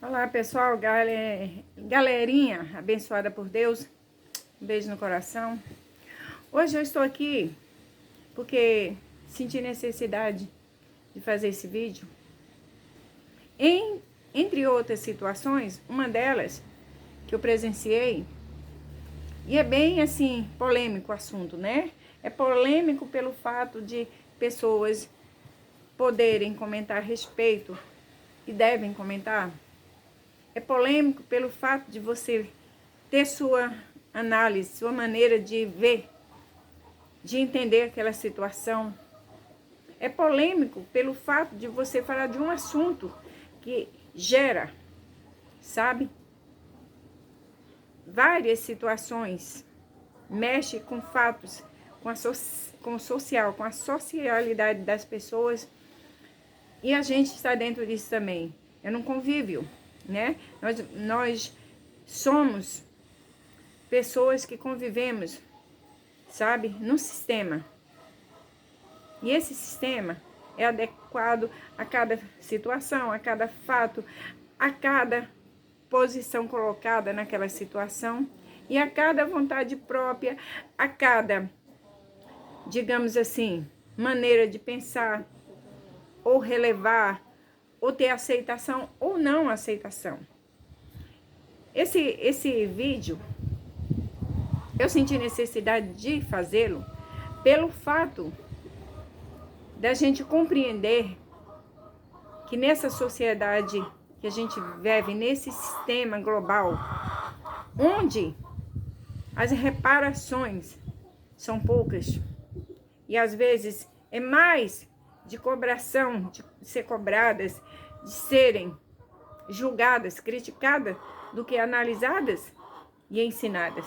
Olá pessoal, galerinha abençoada por Deus, um beijo no coração. Hoje eu estou aqui porque senti necessidade de fazer esse vídeo. Entre outras situações, uma delas que eu presenciei, e é bem assim, polêmico o assunto, né? É polêmico pelo fato de pessoas poderem comentar a respeito e devem comentar. É polêmico pelo fato de você ter sua análise, sua maneira de ver, de entender aquela situação. É polêmico pelo fato de você falar de um assunto que gera, sabe, várias situações, mexe com fatos, com o social, com a socialidade das pessoas, e a gente está dentro disso também. É num convívio, né? Nós somos pessoas que convivemos, sabe, num sistema. E esse sistema é adequado a cada situação, a cada fato, a cada posição colocada naquela situação e a cada vontade própria, a cada, digamos assim, maneira de pensar ou relevar, ou ter aceitação ou não aceitação. Esse vídeo, eu senti necessidade de fazê-lo pelo fato da gente compreender que nessa sociedade que a gente vive, nesse sistema global, onde as reparações são poucas e às vezes é mais de cobração, de ser cobradas, de serem julgadas, criticadas, do que analisadas e ensinadas.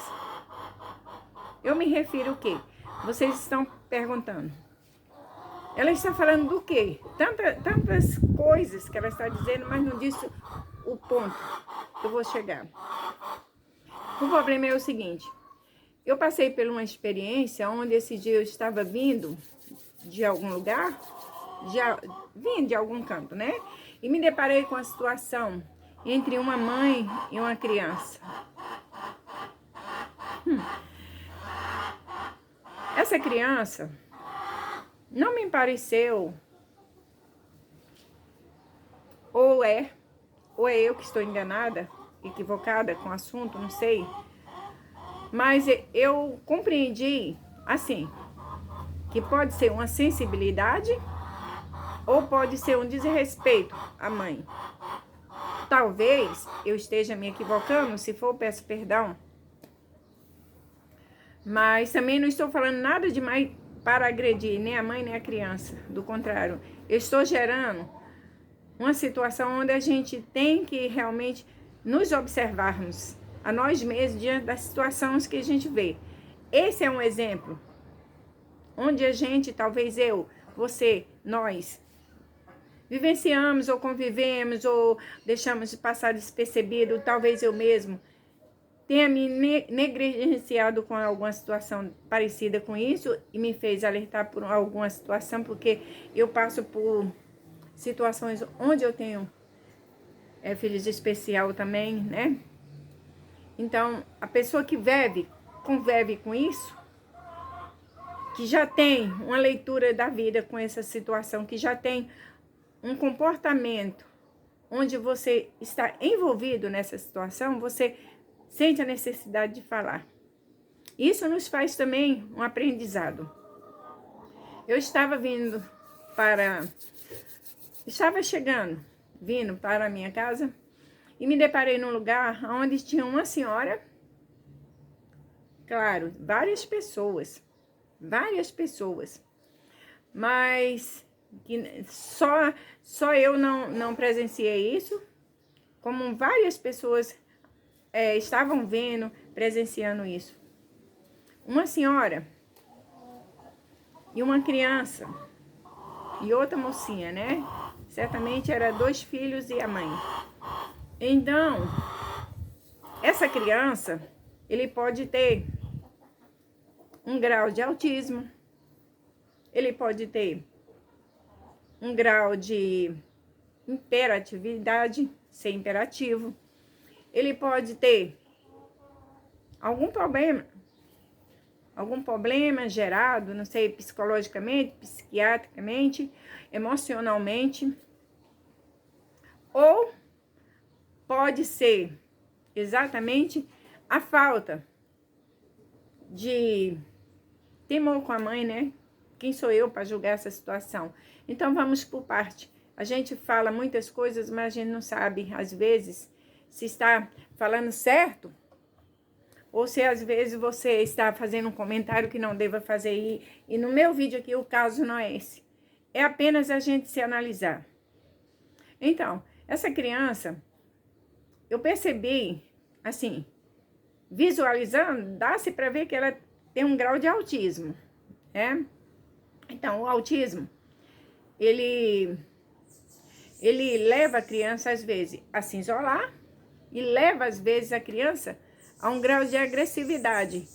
Eu me refiro ao quê? Vocês estão perguntando. Ela está falando do quê? Tantas coisas que ela está dizendo, mas não disse o ponto que eu vou chegar. O problema é o seguinte. Eu passei por uma experiência onde esse dia eu estava vindo de algum lugar, vindo de algum canto, né? E me deparei com a situação entre uma mãe e uma criança. Essa criança não me pareceu, ou é eu que estou enganada, equivocada com o assunto, não sei. Mas eu compreendi, assim, que pode ser uma sensibilidade ou pode ser um desrespeito à mãe. Talvez eu esteja me equivocando, se for, peço perdão. Mas também não estou falando nada demais para agredir nem a mãe nem a criança. Do contrário, eu estou gerando uma situação onde a gente tem que realmente nos observarmos a nós mesmos diante das situações que a gente vê. Esse é um exemplo onde a gente, talvez eu, você, nós, vivenciamos ou convivemos ou deixamos de passar despercebido, talvez eu mesmo tenha me negligenciado com alguma situação parecida com isso e me fez alertar por alguma situação, porque eu passo por situações onde eu tenho filhos especial também, né? Então, a pessoa que convive com isso, que já tem uma leitura da vida com essa situação, que já tem um comportamento onde você está envolvido nessa situação, você sente a necessidade de falar. Isso nos faz também um aprendizado. Eu estava vindo para a minha casa e me deparei num lugar onde tinha uma senhora, claro, várias pessoas, mas que só eu não presenciei isso, como várias pessoas estavam vendo, presenciando isso. Uma senhora e uma criança e outra mocinha, né? Certamente eram 2 filhos e a mãe. Então, essa criança, ele pode ter um grau de autismo, ele pode ter um grau de imperatividade, ser imperativo. Ele pode ter algum problema gerado, não sei, psicologicamente, psiquiatricamente, emocionalmente, ou pode ser exatamente a falta de temor com a mãe, né? Quem sou eu para julgar essa situação? Então vamos por parte. A gente fala muitas coisas, mas a gente não sabe, às vezes, se está falando certo ou se às vezes você está fazendo um comentário que não deva fazer. E no meu vídeo aqui o caso não é esse. É apenas a gente se analisar. Então, essa criança, eu percebi, assim, visualizando, dá-se para ver que ela tem um grau de autismo, né? Então, o autismo, ele leva a criança, às vezes, a se isolar e leva, às vezes, a criança a um grau de agressividade,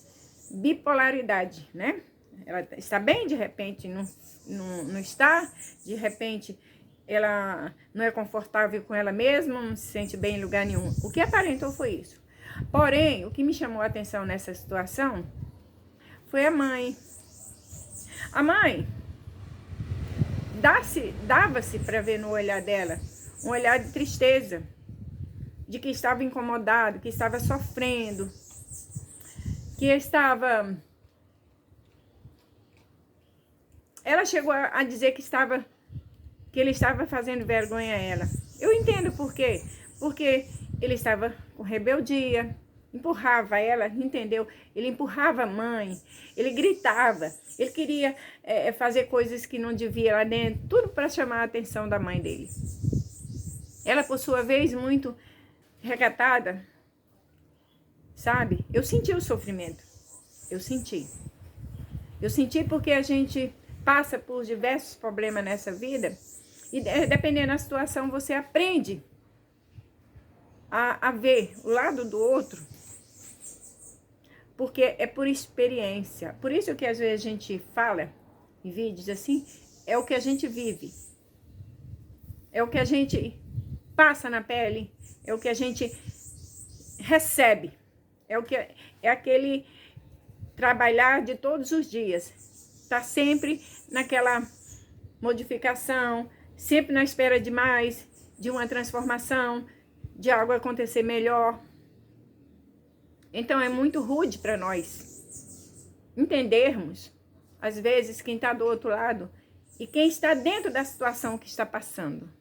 bipolaridade, né? Ela está bem, de repente não está, de repente ela não é confortável com ela mesma, não se sente bem em lugar nenhum. O que aparentou foi isso. Porém, o que me chamou a atenção nessa situação foi a mãe. A mãe dava-se para ver no olhar dela um olhar de tristeza, de que estava incomodado, que estava sofrendo, que estava... Ela chegou a dizer que ele estava fazendo vergonha a ela. Eu entendo por quê. Porque ele estava com rebeldia, empurrava ela, entendeu? Ele empurrava a mãe, ele gritava, ele queria fazer coisas que não devia lá dentro, tudo para chamar a atenção da mãe dele. Ela, por sua vez, muito recatada, sabe? Eu senti o sofrimento, eu senti. Eu senti porque a gente passa por diversos problemas nessa vida e dependendo da situação você aprende a ver o lado do outro, porque é por experiência. Por isso que às vezes a gente fala em vídeos assim, é o que a gente vive, é o que a gente passa na pele, é o que a gente recebe, é aquele trabalhar de todos os dias, tá sempre naquela modificação, sempre na espera de mais, de uma transformação, de algo acontecer melhor. Então é muito rude para nós entendermos, às vezes, quem está do outro lado e quem está dentro da situação que está passando.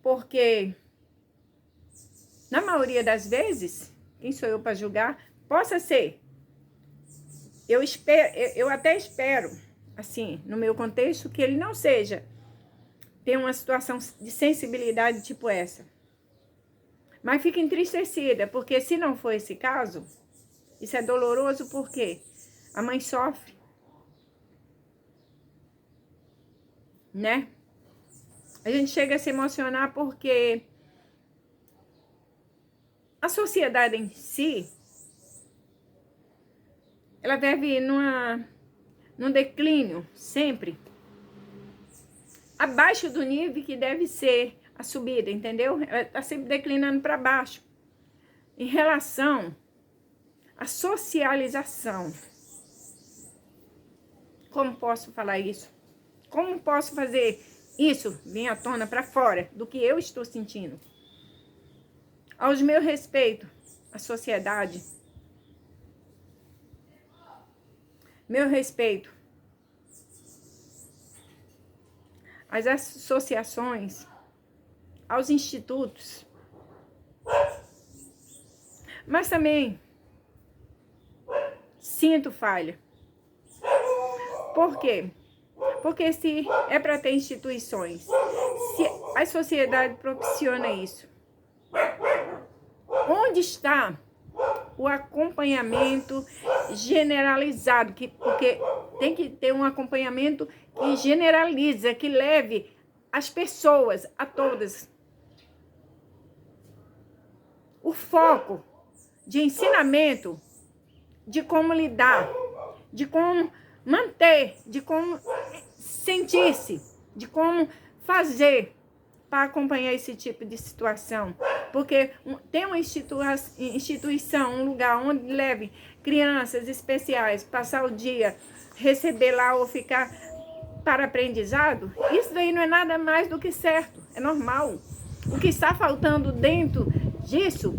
Porque, na maioria das vezes, quem sou eu para julgar? Possa ser. Eu até espero, assim, no meu contexto, que ele não seja, ter uma situação de sensibilidade tipo essa. Mas fica entristecida, porque se não for esse caso, isso é doloroso porque a mãe sofre, né? A gente chega a se emocionar porque a sociedade em si, ela deve ir num declínio, sempre. Abaixo do nível que deve ser a subida, entendeu? Ela está sempre declinando para baixo. Em relação à socialização. Como posso falar isso? Como posso fazer isso vir à tona para fora do que eu estou sentindo? Aos meus respeito, a sociedade. Meu respeito às associações, aos institutos, mas também sinto falha. Por quê? Porque se é para ter instituições, se a sociedade propiciona isso, onde está o acompanhamento generalizado? Porque tem que ter um acompanhamento que generaliza, que leve as pessoas, a todas. O foco de ensinamento, de como lidar, de como manter, de como sentir-se, de como fazer para acompanhar esse tipo de situação. Porque tem uma instituição, um lugar onde leve crianças especiais, passar o dia, receber lá ou ficar para aprendizado, isso daí não é nada mais do que certo, é normal. O que está faltando dentro disso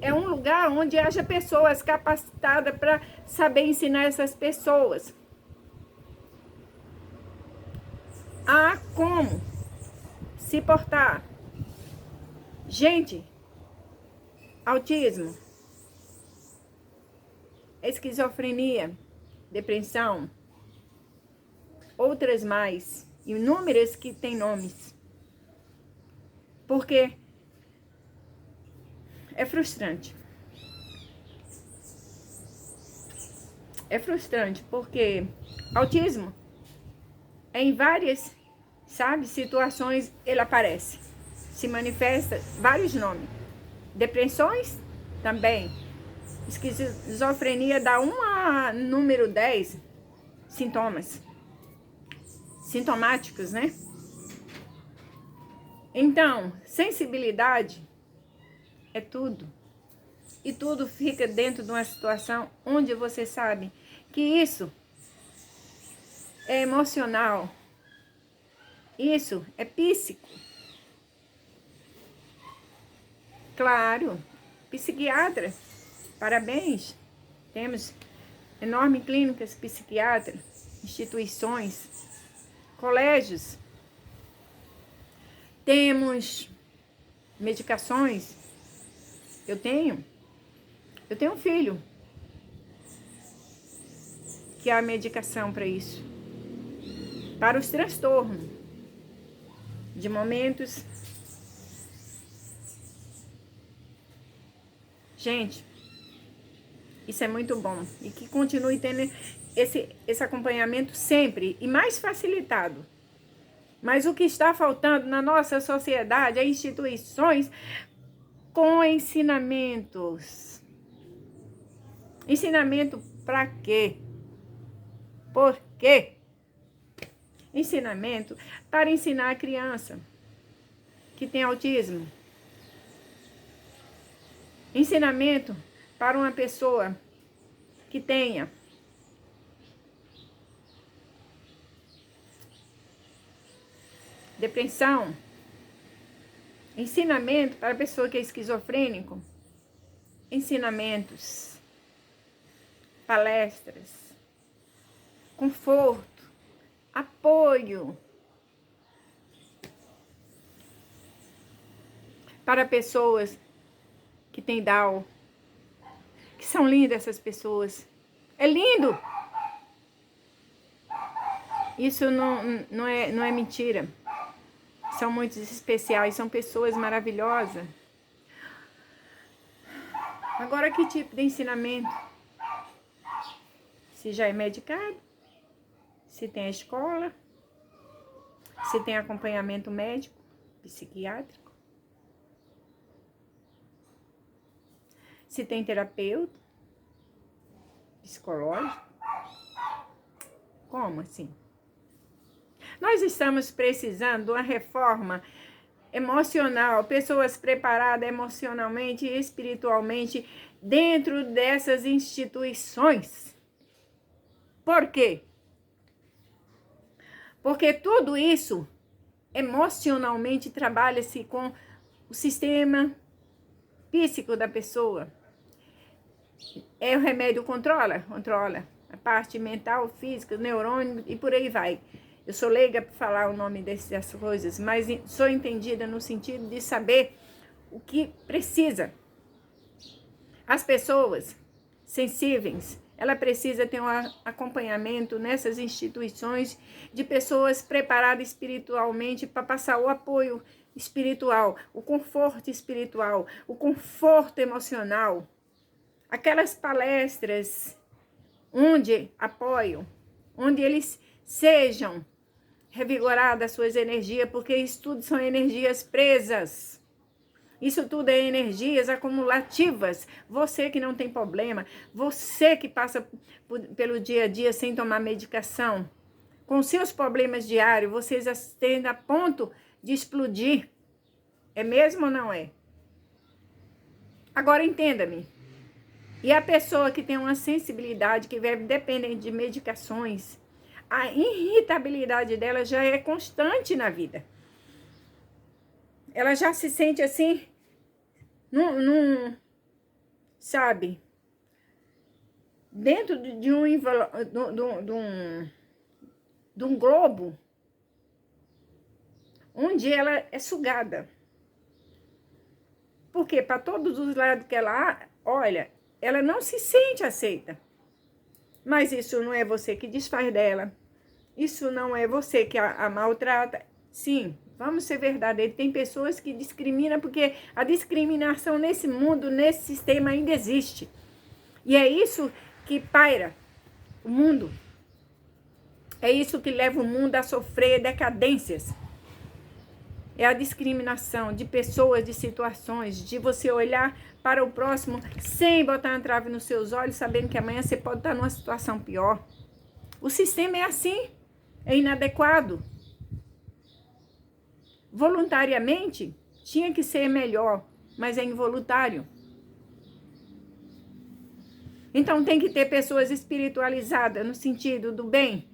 é um lugar onde haja pessoas capacitadas para saber ensinar essas pessoas a como se portar. Gente, autismo, esquizofrenia, depressão, outras mais, inúmeras que têm nomes. Porque é frustrante. É frustrante porque autismo em várias, situações ele aparece. Se manifesta vários nomes. Depressões também. Esquizofrenia dá 1 a número 10 sintomas. Sintomáticos, né? Então, sensibilidade é tudo. E tudo fica dentro de uma situação onde você sabe que isso é emocional. Isso é psíquico. Claro, psiquiatra, parabéns. Temos enormes clínicas psiquiátricas, instituições, colégios. Temos medicações. Eu tenho um filho que há medicação para isso. Para os transtornos de momentos. Gente, isso é muito bom. E que continue tendo esse acompanhamento sempre e mais facilitado. Mas o que está faltando na nossa sociedade é instituições com ensinamentos. Ensinamento para quê? Por quê? Ensinamento para ensinar a criança que tem autismo. Ensinamento para uma pessoa que tenha depressão. Ensinamento para a pessoa que é esquizofrênico. Ensinamentos, palestras, conforto, apoio para pessoas que têm Down, que são lindas essas pessoas. É lindo! Isso não é mentira. São muito especiais, são pessoas maravilhosas. Agora, que tipo de ensinamento? Se já é medicado? Se tem a escola? Se tem acompanhamento médico, psiquiátrico? Se tem terapeuta? Psicológico? Como assim? Nós estamos precisando de uma reforma emocional, pessoas preparadas emocionalmente e espiritualmente dentro dessas instituições. Por quê? Porque tudo isso emocionalmente trabalha-se com o sistema psíquico da pessoa. O remédio controla a parte mental, física, neurônio e por aí vai. Eu sou leiga para falar o nome dessas coisas, mas sou entendida no sentido de saber o que precisa. As pessoas sensíveis, ela precisa ter um acompanhamento nessas instituições de pessoas preparadas espiritualmente para passar o apoio espiritual, o conforto espiritual, o conforto emocional. Aquelas palestras onde apoiam, onde eles sejam revigoradas as suas energias, porque isso tudo são energias presas. Isso tudo é energias acumulativas. Você que não tem problema, você que passa pelo dia a dia sem tomar medicação, com seus problemas diários, vocês estão a ponto de explodir. É mesmo ou não é? Agora entenda-me. E a pessoa que tem uma sensibilidade, que vai depender de medicações, a irritabilidade dela já é constante na vida. Ela já se sente assim, sabe, dentro de um globo, onde ela é sugada. Porque para todos os lados que ela olha, ela não se sente aceita. Mas isso não é você que desfaz dela. Isso não é você que a maltrata. Sim, vamos ser verdadeiros. Tem pessoas que discriminam porque a discriminação nesse mundo, nesse sistema ainda existe. E é isso que paira o mundo. É isso que leva o mundo a sofrer decadências. É a discriminação de pessoas, de situações, de você olhar para o próximo sem botar uma trave nos seus olhos, sabendo que amanhã você pode estar numa situação pior. O sistema é assim, é inadequado. Voluntariamente, tinha que ser melhor, mas é involuntário. Então tem que ter pessoas espiritualizadas no sentido do bem,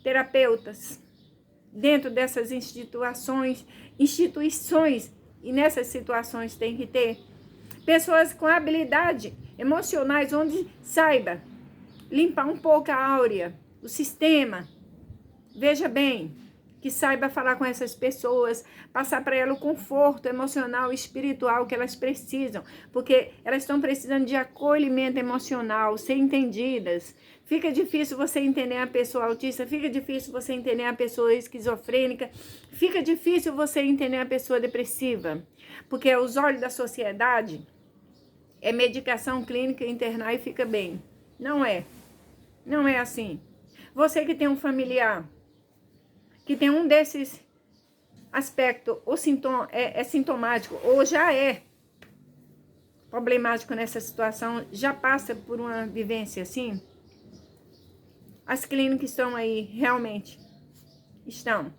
terapeutas, dentro dessas instituições, e nessas situações tem que ter pessoas com habilidade emocionais, onde saiba limpar um pouco a áurea, o sistema. Veja bem, que saiba falar com essas pessoas, passar para elas o conforto emocional e espiritual que elas precisam, porque elas estão precisando de acolhimento emocional, ser entendidas. Fica difícil você entender a pessoa autista, fica difícil você entender a pessoa esquizofrênica, fica difícil você entender a pessoa depressiva, porque aos olhos da sociedade é medicação clínica, internar e fica bem. Não é. Não é assim. Você que tem um familiar que tem um desses aspectos, ou é sintomático, ou já é problemático nessa situação, já passa por uma vivência assim, as clínicas estão aí, realmente, estão,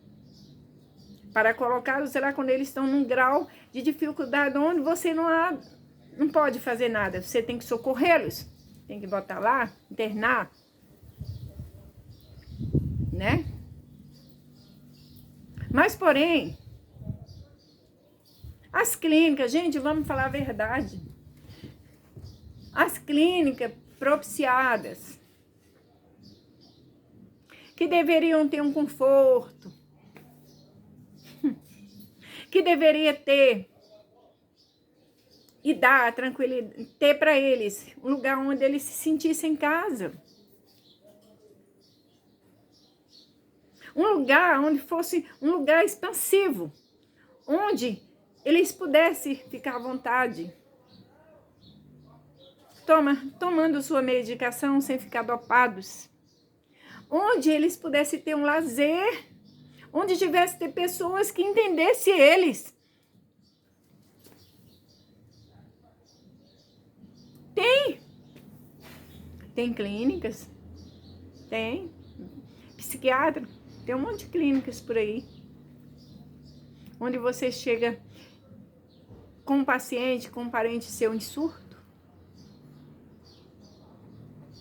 para colocá-los, será quando eles estão num grau de dificuldade, onde você não pode fazer nada, você tem que socorrê-los, tem que botar lá, internar, né? Mas, porém, as clínicas, gente, vamos falar a verdade. As clínicas propiciadas, que deveriam ter um conforto, que deveria ter e dar tranquilidade, ter para eles um lugar onde eles se sentissem em casa. Um lugar onde fosse um lugar expansivo, onde eles pudessem ficar à vontade, tomando sua medicação sem ficar dopados, onde eles pudessem ter um lazer, onde tivesse ter pessoas que entendessem eles. Tem clínicas, tem psiquiatra. Tem um monte de clínicas por aí, onde você chega com um paciente, com um parente seu em surto,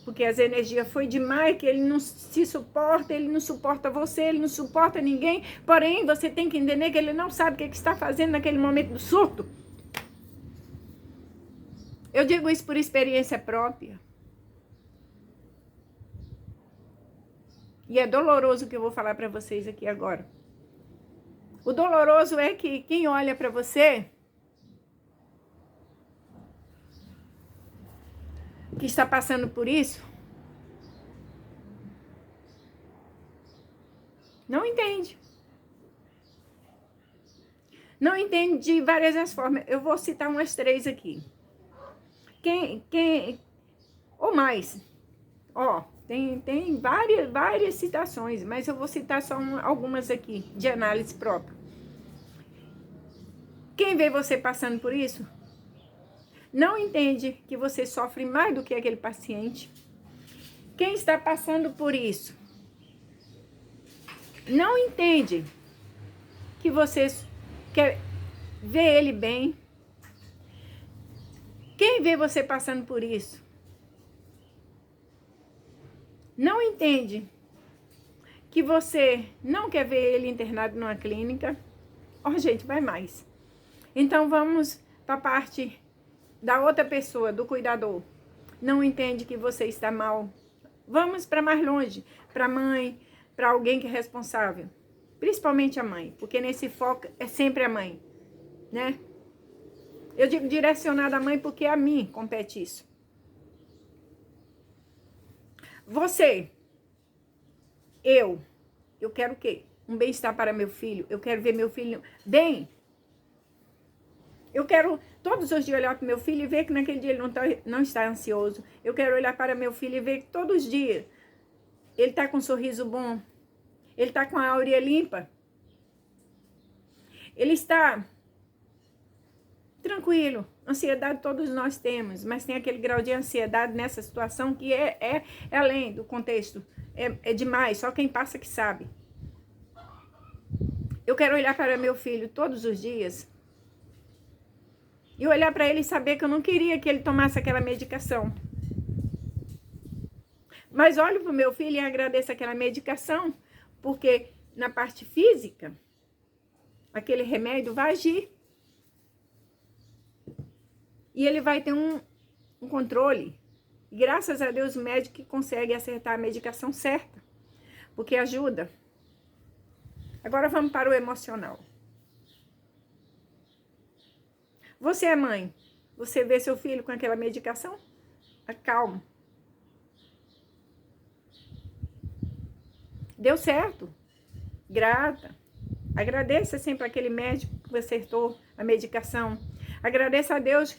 porque as energias foi demais, que ele não se suporta, ele não suporta você, ele não suporta ninguém, porém você tem que entender que ele não sabe o que está fazendo naquele momento do surto. Eu digo isso por experiência própria. E é doloroso o que eu vou falar para vocês aqui agora. O doloroso é que quem olha para você, que está passando por isso, não entende. Não entende de várias formas. Eu vou citar umas 3 aqui. Ou mais. Tem várias citações, mas eu vou citar só algumas aqui, de análise própria. Quem vê você passando por isso, não entende que você sofre mais do que aquele paciente. Quem está passando por isso, não entende que você vê ele bem. Quem vê você passando por isso não entende que você não quer ver ele internado numa clínica. Ó, gente, vai mais. Então vamos para a parte da outra pessoa, do cuidador. Não entende que você está mal. Vamos para mais longe, para a mãe, para alguém que é responsável. Principalmente a mãe, porque nesse foco é sempre a mãe, né? Eu digo direcionada à mãe porque a mim compete isso. Você, eu quero o quê? Um bem-estar para meu filho. Eu quero ver meu filho bem. Eu quero todos os dias olhar para meu filho e ver que naquele dia ele não está ansioso. Eu quero olhar para meu filho e ver que todos os dias ele está com um sorriso bom. Ele está com a áurea limpa. Ele está tranquilo. Ansiedade todos nós temos, mas tem aquele grau de ansiedade nessa situação que é além do contexto. É demais, só quem passa que sabe. Eu quero olhar para meu filho todos os dias e olhar para ele e saber que eu não queria que ele tomasse aquela medicação. Mas olho para o meu filho e agradeço aquela medicação, porque na parte física, aquele remédio vai agir. E ele vai ter um controle. E graças a Deus o médico consegue acertar a medicação certa, porque ajuda. Agora vamos para o emocional. Você é mãe, você vê seu filho com aquela medicação? Acalma. Deu certo. Grata. Agradeça sempre aquele médico que acertou a medicação. Agradeça a Deus,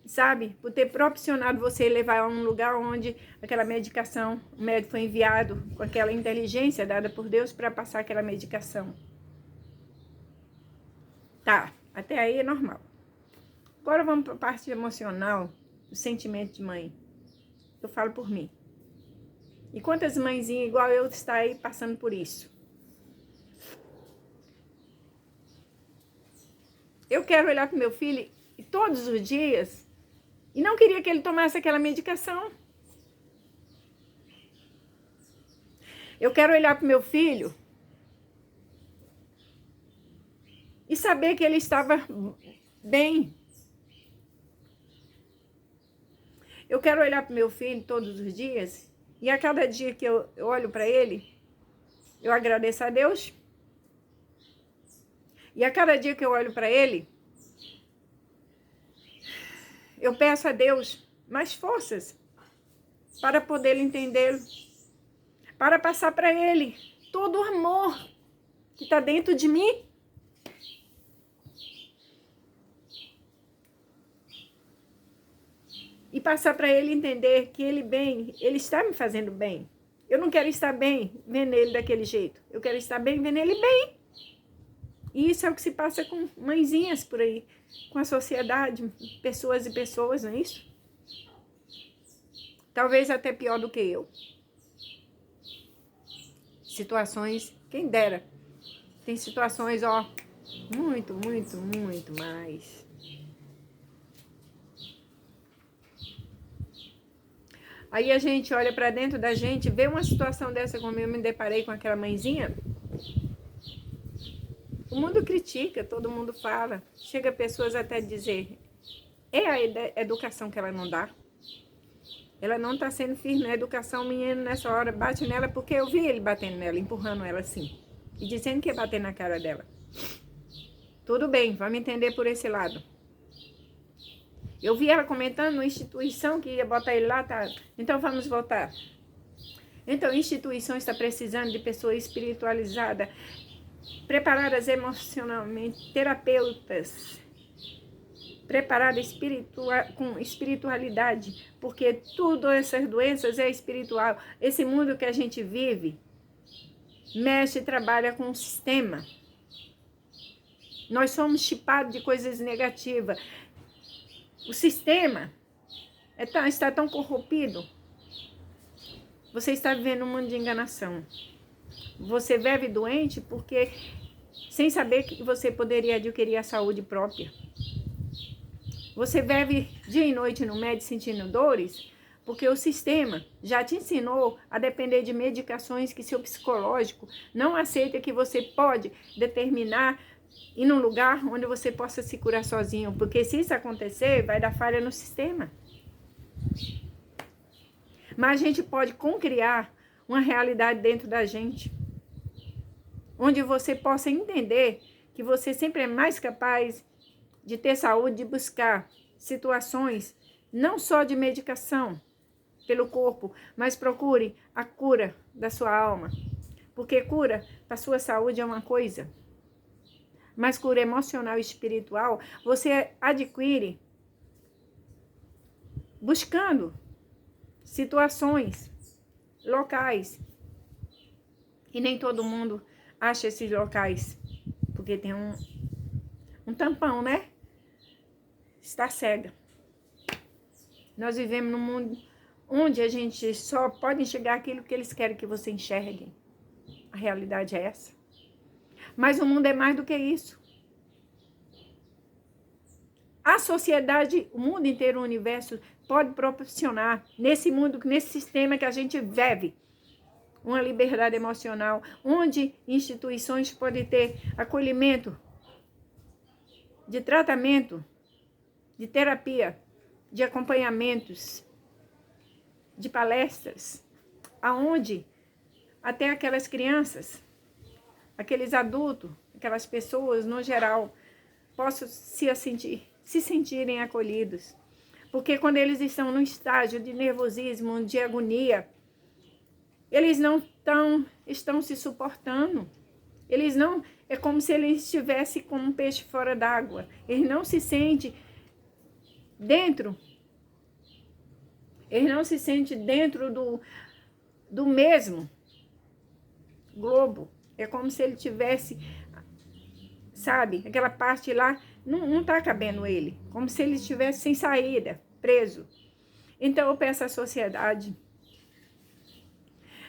sabe, por ter proporcionado você levar a um lugar onde aquela medicação, o médico foi enviado com aquela inteligência dada por Deus para passar aquela medicação. Tá, até aí é normal. Agora vamos para a parte emocional, do sentimento de mãe. Eu falo por mim. E quantas mãezinhas igual eu está aí passando por isso? Eu quero olhar para o meu filho todos os dias e não queria que ele tomasse aquela medicação. Eu quero olhar para o meu filho e saber que ele estava bem. Eu quero olhar para o meu filho todos os dias e a cada dia que eu olho para ele, eu agradeço a Deus. E a cada dia que eu olho para ele, eu peço a Deus mais forças para poder entendê-lo, para passar para ele todo o amor que está dentro de mim. E passar para ele entender que ele está me fazendo bem. Eu não quero estar bem vendo ele daquele jeito. Eu quero estar bem vendo ele bem. E isso é o que se passa com mãezinhas por aí, com a sociedade, pessoas e pessoas, não é isso? Talvez até pior do que eu. Situações, quem dera. Tem situações, ó, muito, muito, muito mais. Aí a gente olha pra dentro da gente, vê uma situação dessa como eu me deparei com aquela mãezinha. O mundo critica, todo mundo fala. Chega pessoas até dizer, é a educação que ela não dá. Ela não tá sendo firme na educação, o menino nessa hora bate nela, porque eu vi ele batendo nela, empurrando ela assim. E dizendo que ia bater na cara dela. Tudo bem, vamos entender por esse lado. Eu vi ela comentando uma instituição que ia botar ele lá, tá? Então vamos voltar. Então, a instituição está precisando de pessoas espiritualizadas, preparadas emocionalmente, terapeutas, preparadas com espiritualidade, porque tudo essas doenças é espiritual. Esse mundo que a gente vive, mexe e trabalha com o sistema. Nós somos chipados de coisas negativas. O sistema está tão corrompido. Você está vivendo um mundo de enganação. Você vive doente porque sem saber que você poderia adquirir a saúde própria. Você vive dia e noite no médico sentindo dores, porque o sistema já te ensinou a depender de medicações que seu psicológico não aceita, que você pode determinar ir num lugar onde você possa se curar sozinho, porque se isso acontecer, vai dar falha no sistema. Mas a gente pode concriar uma realidade dentro da gente, onde você possa entender que você sempre é mais capaz de ter saúde, de buscar situações não só de medicação pelo corpo, mas procure a cura da sua alma. Porque cura para a sua saúde é uma coisa, mas cura emocional e espiritual você adquire buscando situações, locais. E nem todo mundo acha esses locais, porque tem um tampão, né? Está cega. Nós vivemos num mundo onde a gente só pode enxergar aquilo que eles querem que você enxergue. A realidade é essa. Mas o mundo é mais do que isso. A sociedade, o mundo inteiro, o universo, pode proporcionar nesse mundo, nesse sistema que a gente vive, uma liberdade emocional, onde instituições podem ter acolhimento, de tratamento, de terapia, de acompanhamentos, de palestras, aonde até aquelas crianças, aqueles adultos, aquelas pessoas no geral, possam se sentirem acolhidos. Porque quando eles estão num estágio de nervosismo, de agonia, eles não estão se suportando. Eles não, é como se eles estivessem como um peixe fora d'água. Eles não se sentem dentro. Eles não se sentem dentro do mesmo globo. É como se ele tivesse, sabe, aquela parte lá, não tá cabendo ele. Como se ele estivesse sem saída, preso. Então eu peço à sociedade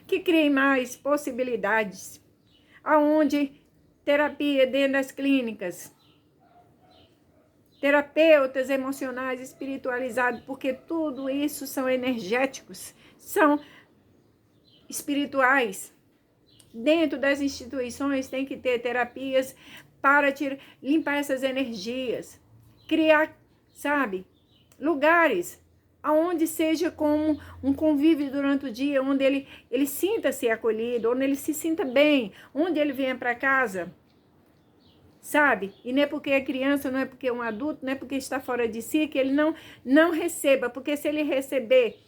que crie mais possibilidades, aonde terapia dentro das clínicas, terapeutas emocionais espiritualizados, porque tudo isso são energéticos, são espirituais. Dentro das instituições tem que ter terapias para limpar essas energias, criar, sabe, lugares aonde seja como um convívio durante o dia, onde ele sinta-se acolhido, onde ele se sinta bem, onde ele venha para casa, sabe? E não é porque é criança, não é porque é um adulto, não é porque está fora de si, que ele não receba, porque se ele receber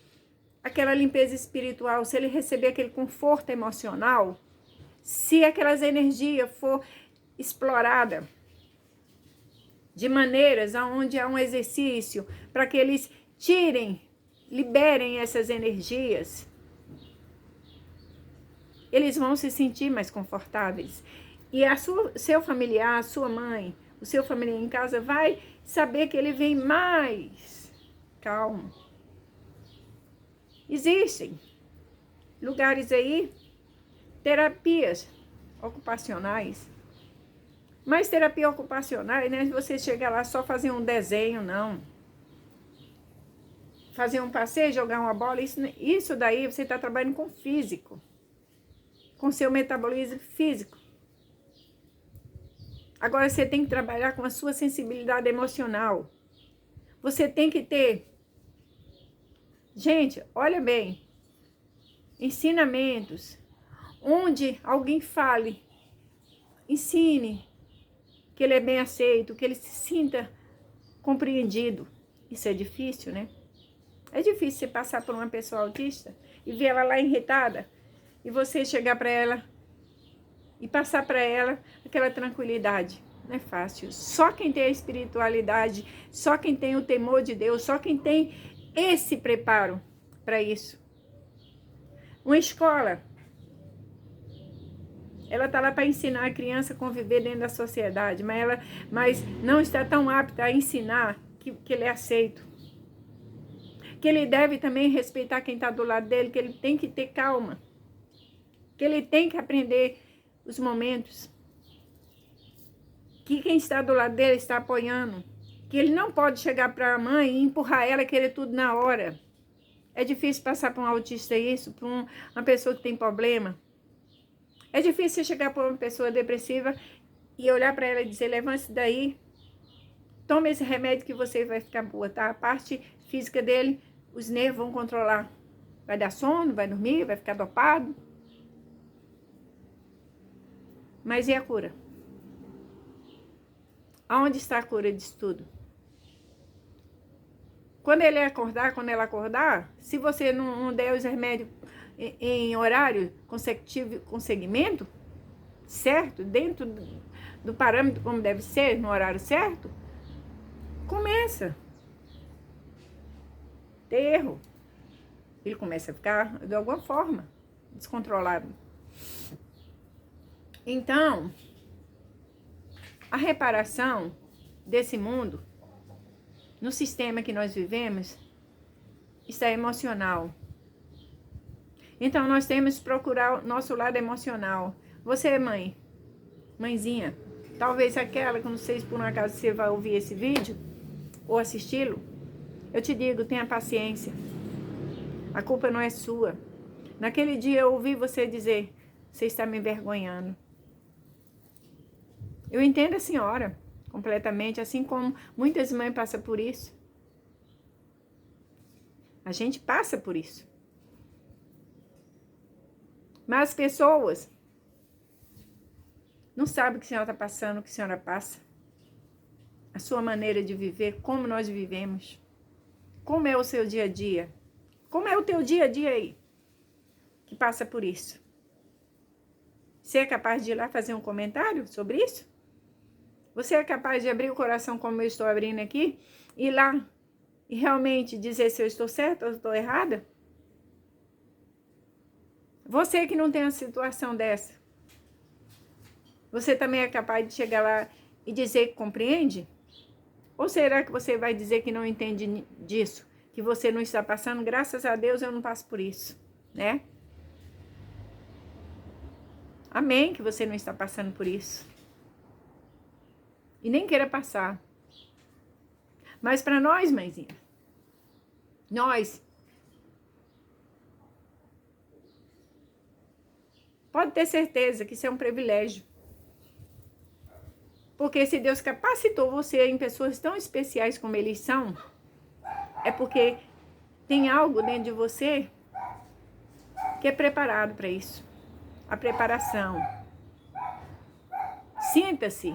aquela limpeza espiritual, se ele receber aquele conforto emocional, se aquelas energias for explorada de maneiras aonde há um exercício para que eles liberem essas energias, eles vão se sentir mais confortáveis. E seu familiar, a sua mãe, o seu familiar em casa vai saber que ele vem mais calmo. Existem lugares aí, terapias ocupacionais. Mas terapia ocupacional, não é você chegar lá só fazer um desenho, não. Fazer um passeio, jogar uma bola, isso daí você está trabalhando com físico. Com seu metabolismo físico. Agora você tem que trabalhar com a sua sensibilidade emocional. Você tem que ter... Gente, olha bem. Ensinamentos. Onde alguém fale, ensine que ele é bem aceito, que ele se sinta compreendido. Isso é difícil, né? É difícil você passar por uma pessoa autista e ver ela lá irritada e você chegar para ela e passar para ela aquela tranquilidade. Não é fácil. Só quem tem a espiritualidade, só quem tem o temor de Deus, só quem tem esse preparo para isso. Uma escola, ela está lá para ensinar a criança a conviver dentro da sociedade, mas não está tão apta a ensinar que ele é aceito. Que ele deve também respeitar quem está do lado dele, que ele tem que ter calma. Que ele tem que aprender os momentos. que quem está do lado dele está apoiando, que ele não pode chegar para a mãe e empurrar ela e querer tudo na hora. É difícil passar para um autista isso, para uma pessoa que tem problema. É difícil você chegar para uma pessoa depressiva e olhar para ela e dizer, levante-se daí, tome esse remédio que você vai ficar boa, tá? A parte física dele, os nervos vão controlar. Vai dar sono, vai dormir, vai ficar dopado. Mas e a cura? Aonde está a cura disso tudo? Quando ele acordar, quando ela acordar, se você não der os remédios em horário consecutivo, com segmento, certo? Dentro do parâmetro como deve ser, no horário certo, começa a ter erro. Ele começa a ficar, de alguma forma, descontrolado. Então, a reparação desse mundo, no sistema que nós vivemos, está emocional. Então, nós temos que procurar o nosso lado emocional. Você é mãe, mãezinha, talvez aquela, que não sei se por um acaso você vai ouvir esse vídeo ou assisti-lo, eu te digo, tenha paciência. A culpa não é sua. Naquele dia eu ouvi você dizer, você está me envergonhando. Eu entendo a senhora completamente, assim como muitas mães passam por isso. A gente passa por isso. Mas as pessoas não sabem o que a senhora está passando, o que a senhora passa. A sua maneira de viver, como nós vivemos. Como é o seu dia a dia. Como é o teu dia a dia aí, que passa por isso. Você é capaz de ir lá fazer um comentário sobre isso? Você é capaz de abrir o coração como eu estou abrindo aqui? Ir lá e realmente dizer se eu estou certa ou estou errada? Você que não tem uma situação dessa, você também é capaz de chegar lá e dizer que compreende? Ou será que você vai dizer que não entende disso? Que você não está passando? Graças a Deus eu não passo por isso, né? Amém que você não está passando por isso. E nem queira passar. Mas para nós, mãezinha, nós, pode ter certeza que isso é um privilégio. Porque se Deus capacitou você em pessoas tão especiais como eles são, é porque tem algo dentro de você que é preparado para isso. A preparação. Sinta-se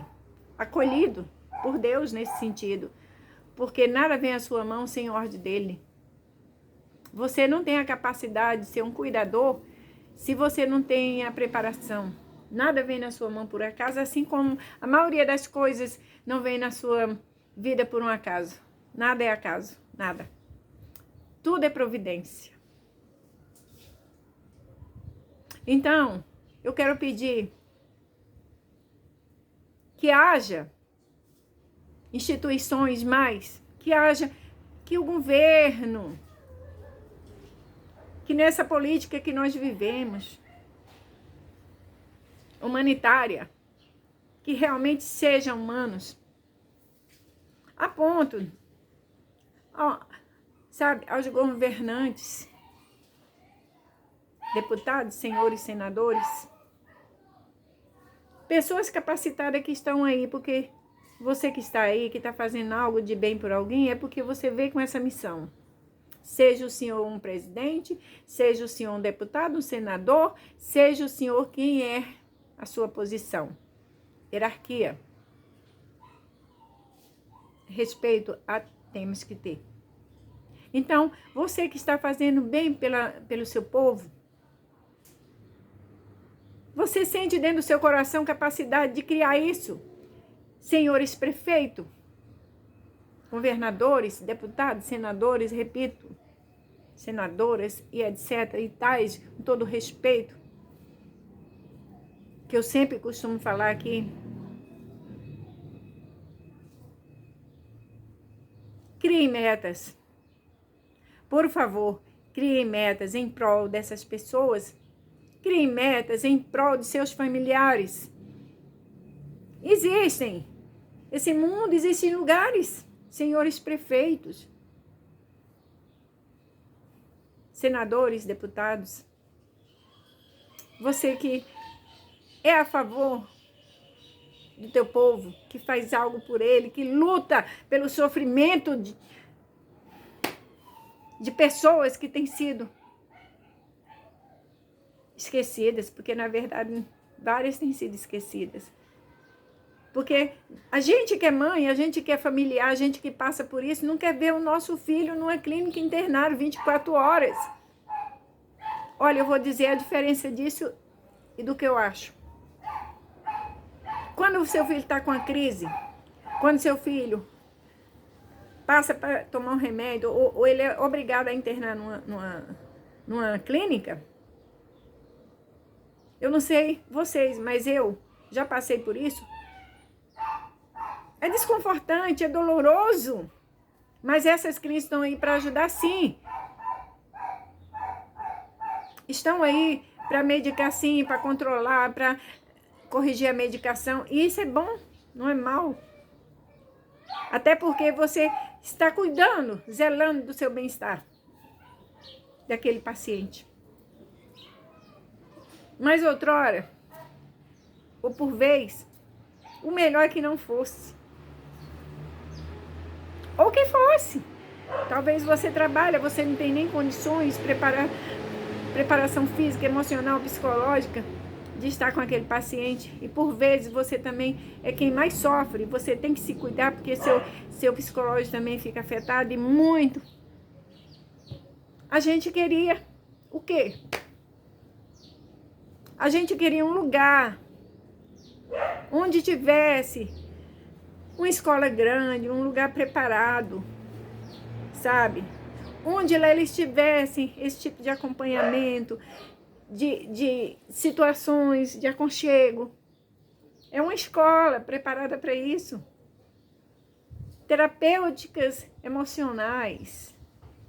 acolhido por Deus nesse sentido. Porque nada vem à sua mão sem ordem dele. Você não tem a capacidade de ser um cuidador se você não tem a preparação. Nada vem na sua mão por acaso, assim como a maioria das coisas não vem na sua vida por um acaso. Nada é acaso, nada. Tudo é providência. Então, eu quero pedir que haja instituições mais, que o governo, que nessa política que nós vivemos, humanitária, que realmente sejam humanos, a ponto, sabe, aos governantes, deputados, senhores, senadores, pessoas capacitadas que estão aí, porque você que está aí, que está fazendo algo de bem por alguém, é porque você veio com essa missão. Seja o senhor um presidente, seja o senhor um deputado, um senador, seja o senhor quem é a sua posição. Hierarquia. Respeito temos que ter. Então, você que está fazendo bem pelo seu povo, você sente dentro do seu coração capacidade de criar isso? Senhores prefeitos, governadores, deputados, senadores, repito, senadoras e etc. e tais, com todo respeito, que eu sempre costumo falar aqui. Criem metas. Por favor, criem metas em prol dessas pessoas. Criem metas em prol de seus familiares. Existem Esse mundo existe em lugares, senhores prefeitos, senadores, deputados. Você que é a favor do teu povo, que faz algo por ele, que luta pelo sofrimento de pessoas que têm sido esquecidas, porque na verdade várias têm sido esquecidas. Porque a gente que é mãe, a gente que é familiar, a gente que passa por isso, não quer ver o nosso filho numa clínica internado 24 horas. Olha, eu vou dizer a diferença disso e do que eu acho. Quando o seu filho está com a crise, quando seu filho passa para tomar um remédio, ou ele é obrigado a internar numa clínica, eu não sei vocês, mas eu já passei por isso. É desconfortante, é doloroso, mas essas clínicas estão aí para ajudar, sim. Estão aí para medicar, sim, para controlar, para corrigir a medicação. E isso é bom, não é mal. Até porque você está cuidando, zelando do seu bem-estar daquele paciente. Mas outrora, ou por vez, o melhor é que não fosse. Ou que fosse. Talvez você trabalha, você não tem nem condições, preparação física, emocional, psicológica, de estar com aquele paciente. E por vezes você também é quem mais sofre. Você tem que se cuidar porque seu psicológico também fica afetado e muito. A gente queria o quê? A gente queria um lugar onde tivesse uma escola grande, um lugar preparado, sabe? Onde lá eles tivessem esse tipo de acompanhamento, de situações de aconchego. É uma escola preparada para isso. Terapêuticas emocionais,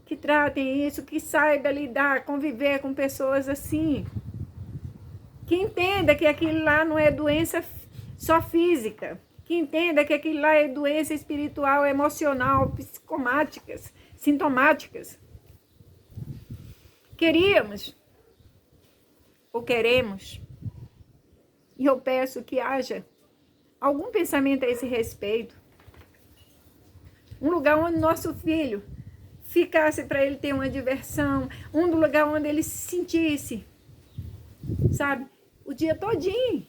que tratem isso, que saiba lidar, conviver com pessoas assim. Que entenda que aquilo lá não é doença só física. Que entenda que aquilo lá é doença espiritual, emocional, psicomáticas, sintomáticas. Queríamos, ou queremos, e eu peço que haja algum pensamento a esse respeito. Um lugar onde nosso filho ficasse para ele ter uma diversão, um lugar onde ele se sentisse, sabe, o dia todinho.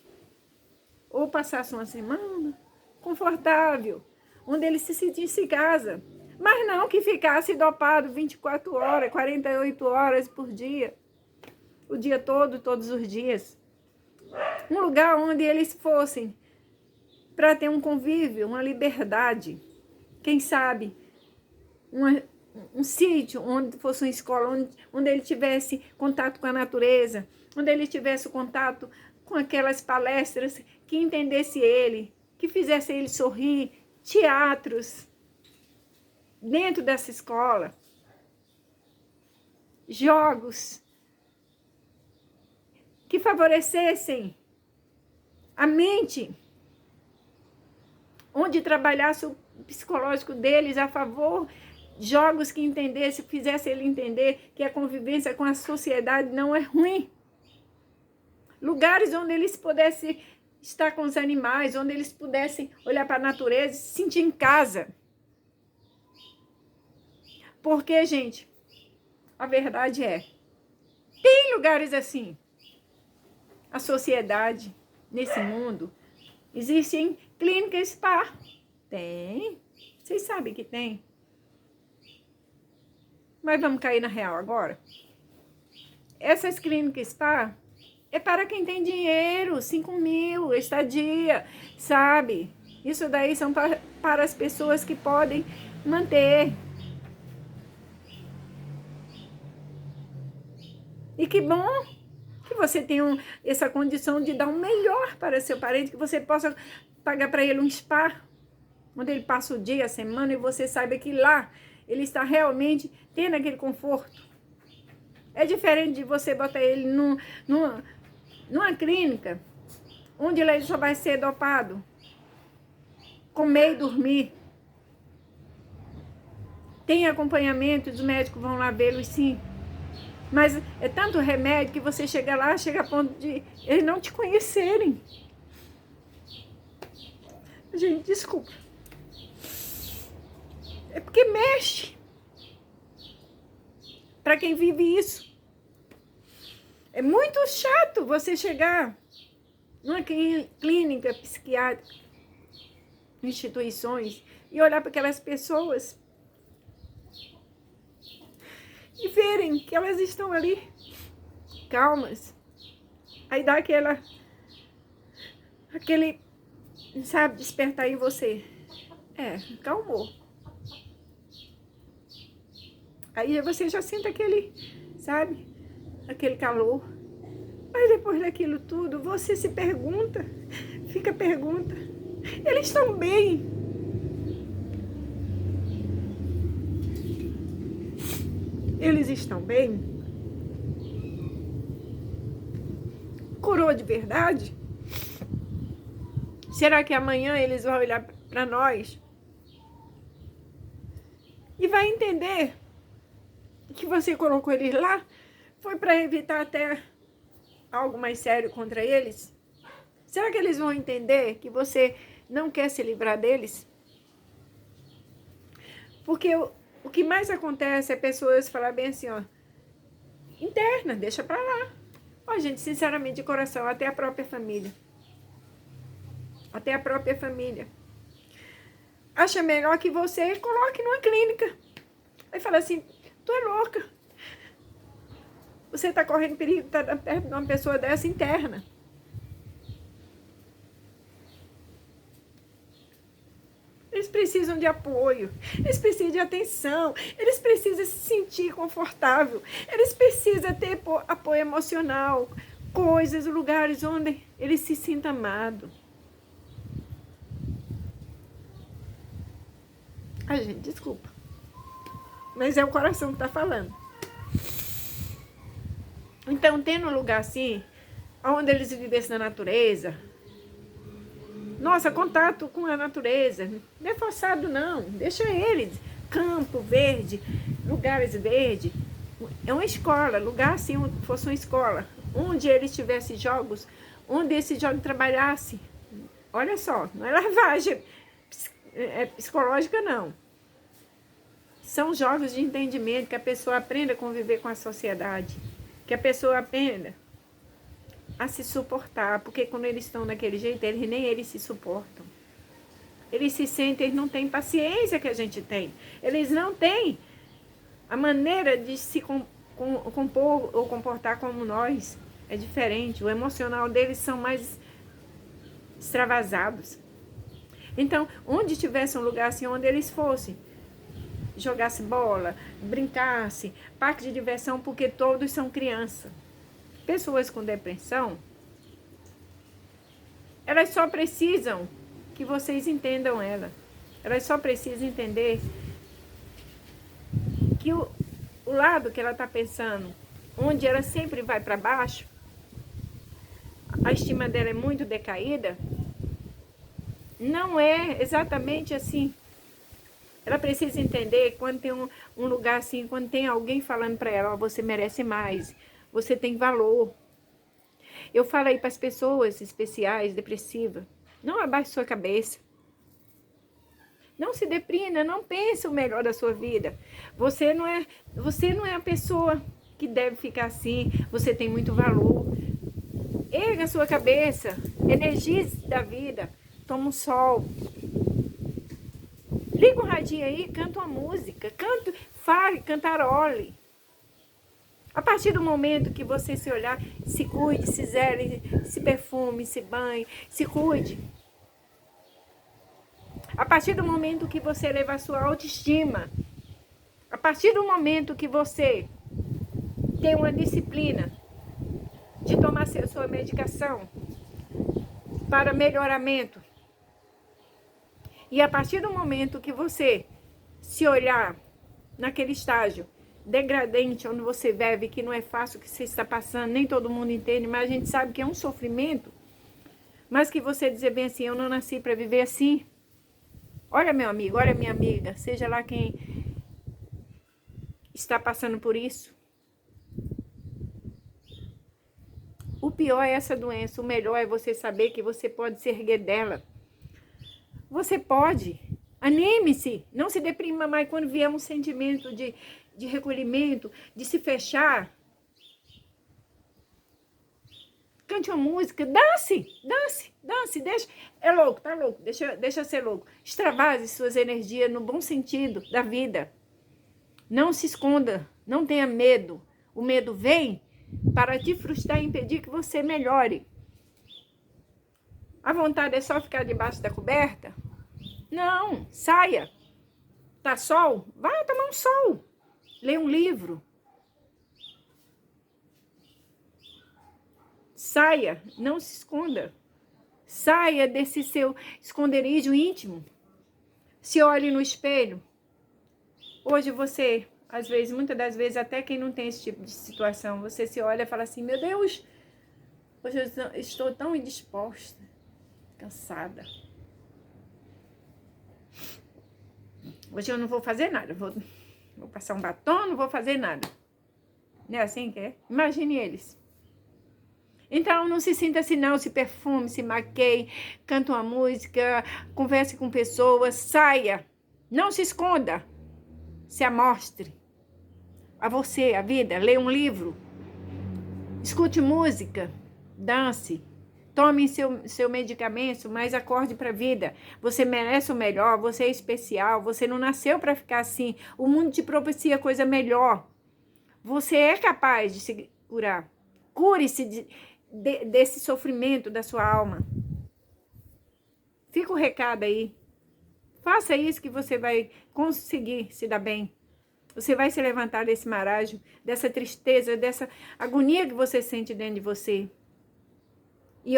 Ou passasse uma semana confortável, onde ele se sentisse em casa. Mas não que ficasse dopado 24 horas, 48 horas por dia. O dia todo, todos os dias. Um lugar onde eles fossem para ter um convívio, uma liberdade. Quem sabe, um sítio onde fosse uma escola, onde ele tivesse contato com a natureza, onde ele tivesse contato com aquelas palestras que entendesse ele, que fizesse ele sorrir, teatros dentro dessa escola, jogos que favorecessem a mente, onde trabalhasse o psicológico deles a favor, jogos que entendesse, fizesse ele entender que a convivência com a sociedade não é ruim. Lugares onde eles pudessem estar com os animais, onde eles pudessem olhar para a natureza e se sentir em casa. Porque, gente, a verdade é, tem lugares assim. A sociedade, nesse mundo, existem clínicas spa. Tem. Vocês sabem que tem. Mas vamos cair na real agora. Essas clínicas spa é para quem tem dinheiro, 5.000, estadia, sabe? Isso daí são para as pessoas que podem manter. E que bom que você tenha essa condição de dar o melhor para seu parente, que você possa pagar para ele um spa, onde ele passa o dia, a semana, e você saiba que lá ele está realmente tendo aquele conforto. É diferente de você botar ele numa clínica, onde ele só vai ser dopado comer e dormir. Tem acompanhamento, os médicos vão lá vê-los, sim. Mas é tanto remédio que você chega lá, chega a ponto de eles não te conhecerem. Gente, desculpa. É porque mexe. Para quem vive isso. É muito chato você chegar numa clínica psiquiátrica, instituições, e olhar para aquelas pessoas e verem que elas estão ali calmas. Aí dá aquele, sabe, despertar em você. Calmou. Aí você já sente aquele, sabe, aquele calor. Mas depois daquilo tudo, você se pergunta, pergunta, eles estão bem? Eles estão bem? Curou de verdade? Será que amanhã eles vão olhar para nós e vai entender que você colocou eles lá foi para evitar até algo mais sério contra eles? Será que eles vão entender que você não quer se livrar deles? Porque o que mais acontece é pessoas falar bem assim, ó, interna, deixa pra lá. Ó, gente, sinceramente, de coração, até a própria família. Até a própria família. Acha melhor que você coloque numa clínica. Aí fala assim, tu é louca. Você tá correndo perigo, tá perto de uma pessoa dessa interna. Eles precisam de apoio, eles precisam de atenção, eles precisam se sentir confortável, eles precisam ter apoio emocional, coisas, lugares onde eles se sintam amados. Ai, gente, desculpa. Mas é o coração que está falando. Então, tendo um lugar assim, onde eles vivessem na natureza, nossa, contato com a natureza, não é forçado não, deixa eles, campo verde, lugares verdes, é uma escola, lugar assim, fosse uma escola, onde eles tivessem jogos, onde esse jogo trabalhasse, olha só, não é lavagem psicológica não, são jogos de entendimento, que a pessoa aprenda a conviver com a sociedade, que a pessoa aprenda a se suportar, porque quando eles estão daquele jeito, nem eles se suportam. Eles se sentem, eles não têm paciência que a gente tem. Eles não têm a maneira de se compor ou comportar como nós. É diferente. O emocional deles são mais extravasados. Então, onde tivesse um lugar assim, onde eles fossem, jogasse bola, brincasse, parque de diversão, porque todos são crianças. Pessoas com depressão, elas só precisam que vocês entendam ela. Elas só precisam entender que o lado que ela está pensando, onde ela sempre vai para baixo, a estima dela é muito decaída, não é exatamente assim. Ela precisa entender quando tem um lugar assim, quando tem alguém falando para ela, ó, você merece mais, você tem valor. Eu falo aí para as pessoas especiais, depressivas, não abaixe sua cabeça. Não se deprima, não pense o melhor da sua vida. Você não é a pessoa que deve ficar assim, você tem muito valor. Erga a sua cabeça, energize da vida, toma um sol. Liga um radinho aí, canta uma música, fale, cantarole. A partir do momento que você se olhar, se cuide, se zele, se perfume, se banhe, se cuide. A partir do momento que você eleva a sua autoestima, a partir do momento que você tem uma disciplina de tomar sua medicação para melhoramento, e a partir do momento que você se olhar naquele estágio degradante, onde você vive, que não é fácil o que você está passando, nem todo mundo entende, mas a gente sabe que é um sofrimento, mas que você dizer bem assim, eu não nasci para viver assim, Olha, meu amigo, olha, minha amiga, seja lá quem está passando por isso. O pior é essa doença, o melhor é você saber que você pode se erguer dela. Você pode. Anime-se, não se deprima mais quando vier um sentimento de recolhimento, de se fechar. Cante uma música, dance, dance, dance, deixa. É louco, tá louco, deixa ser louco. Extravase suas energias no bom sentido da vida. Não se esconda, não tenha medo. O medo vem para te frustrar e impedir que você melhore. A vontade é só ficar debaixo da coberta? Não, saia. Tá sol? Vai tomar um sol. Lê um livro. Saia, não se esconda. Saia desse seu esconderijo íntimo. Se olhe no espelho. Hoje você, às vezes, muitas das vezes, até quem não tem esse tipo de situação, você se olha e fala assim, meu Deus, hoje eu estou tão indisposta, cansada. Hoje eu não vou fazer nada, vou passar um batom, não vou fazer nada. Não é assim que é? Imagine eles. Então, não se sinta assim, não. Se perfume, se maqueie, canta uma música, converse com pessoas, saia. Não se esconda. Se amostre. A você, a vida. Leia um livro. Escute música. Dance. Tome seu medicamento, mas acorde para a vida. Você merece o melhor, você é especial, você não nasceu para ficar assim. O mundo te propicia coisa melhor. Você é capaz de se curar. Cure-se desse sofrimento da sua alma. Fica o recado aí. Faça isso que você vai conseguir se dar bem. Você vai se levantar desse marasmo, dessa tristeza, dessa agonia que você sente dentro de você. E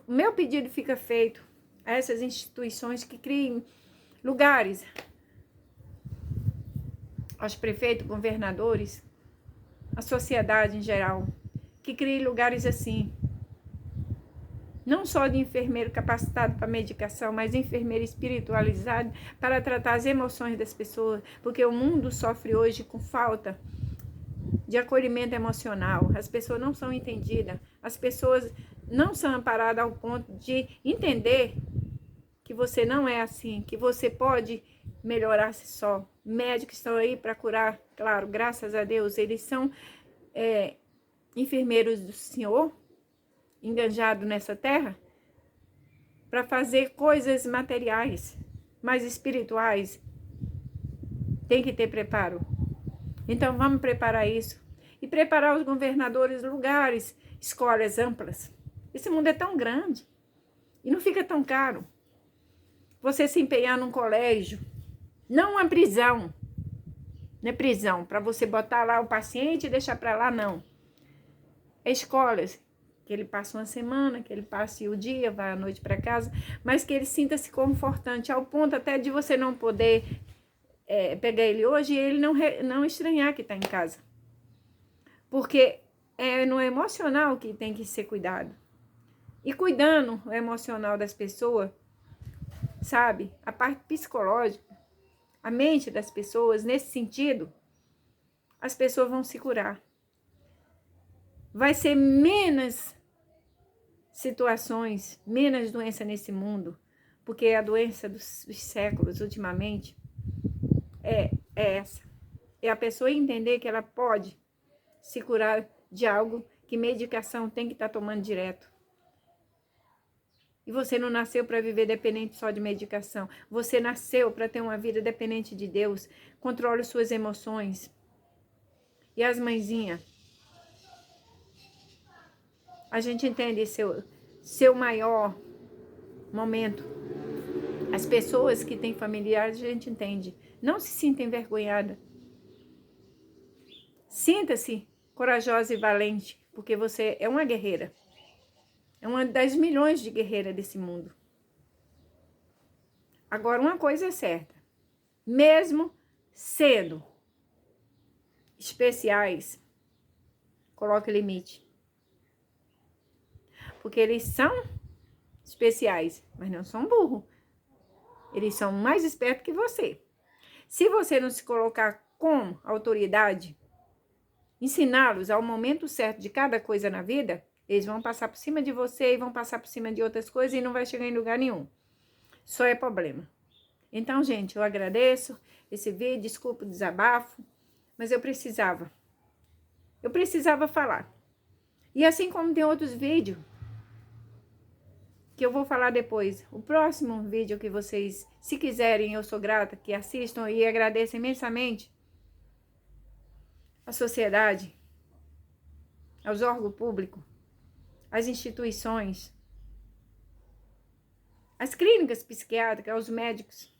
meu pedido fica feito a essas instituições que criem lugares, aos prefeitos, governadores, à sociedade em geral, que criem lugares assim. Não só de enfermeiro capacitado para medicação, mas enfermeiro espiritualizado para tratar as emoções das pessoas, porque o mundo sofre hoje com falta de acolhimento emocional. As pessoas não são entendidas, as pessoas não são amparadas ao ponto de entender que você não é assim, que você pode melhorar-se só. Médicos estão aí para curar, claro, graças a Deus, eles são enfermeiros do Senhor, enganjado nessa terra, para fazer coisas materiais, mas espirituais. Tem que ter preparo. Então vamos preparar isso. E preparar os governadores, lugares, escolas amplas. Esse mundo é tão grande e não fica tão caro. Você se empenhar num colégio, não uma prisão. Não é prisão, para você botar lá o paciente e deixar para lá, não. É escolas, que ele passe uma semana, que ele passe o dia, vá à noite para casa, mas que ele sinta-se confortante, ao ponto até de você não poder pegar ele hoje e ele não estranhar que está em casa. Porque é no emocional que tem que ser cuidado. E cuidando o emocional das pessoas, sabe? A parte psicológica, a mente das pessoas, nesse sentido, as pessoas vão se curar. Vai ser menos situações, menos doença nesse mundo, porque a doença dos séculos, ultimamente, é essa. É a pessoa entender que ela pode se curar de algo que medicação tem que estar tomando direto. E você não nasceu para viver dependente só de medicação. Você nasceu para ter uma vida dependente de Deus. Controle suas emoções. E as mãezinhas? A gente entende seu maior momento. As pessoas que têm familiares, a gente entende. Não se sinta envergonhada. Sinta-se corajosa e valente, porque você é uma guerreira. É uma das milhões de guerreiras desse mundo. Agora, uma coisa é certa. Mesmo sendo especiais, coloque limite. Porque eles são especiais, mas não são burros. Eles são mais espertos que você. Se você não se colocar como autoridade, ensiná-los ao momento certo de cada coisa na vida, eles vão passar por cima de você e vão passar por cima de outras coisas e não vai chegar em lugar nenhum. Só é problema. Então, gente, eu agradeço esse vídeo, desculpa o desabafo, mas eu precisava falar. E assim como tem outros vídeos que eu vou falar depois. O próximo vídeo que vocês, se quiserem, eu sou grata, que assistam e agradeço imensamente à sociedade, aos órgãos públicos, às instituições, às clínicas psiquiátricas, aos médicos.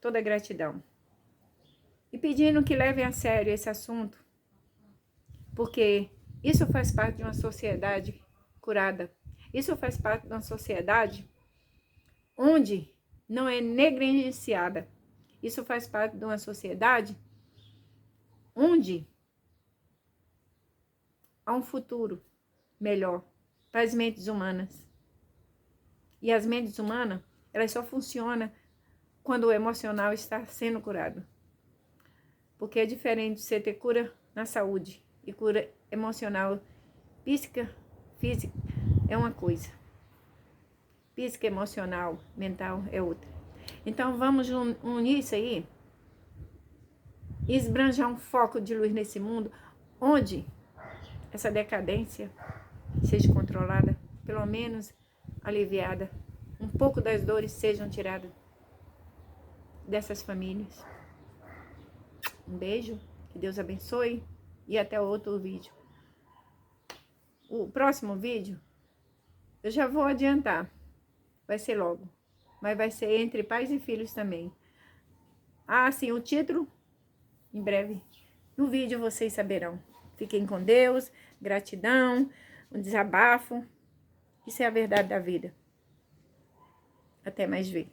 Toda a gratidão. E pedindo que levem a sério esse assunto, porque isso faz parte de uma sociedade curada. Isso faz parte de uma sociedade onde não é negligenciada. Isso faz parte de uma sociedade onde há um futuro melhor para as mentes humanas. E as mentes humanas, elas só funcionam quando o emocional está sendo curado. Porque é diferente de você ter cura na saúde e cura emocional, psíquica, física é uma coisa. Psíquica, emocional, mental é outra. Então vamos unir isso aí e esbanjar um foco de luz nesse mundo onde essa decadência seja controlada, pelo menos aliviada, um pouco das dores sejam tiradas dessas famílias. Um beijo, que Deus abençoe e até outro vídeo. O próximo vídeo, eu já vou adiantar, vai ser logo, mas vai ser entre pais e filhos também. Ah, sim, o título, em breve, no vídeo vocês saberão. Fiquem com Deus, gratidão, um desabafo, isso é a verdade da vida. Até mais ver.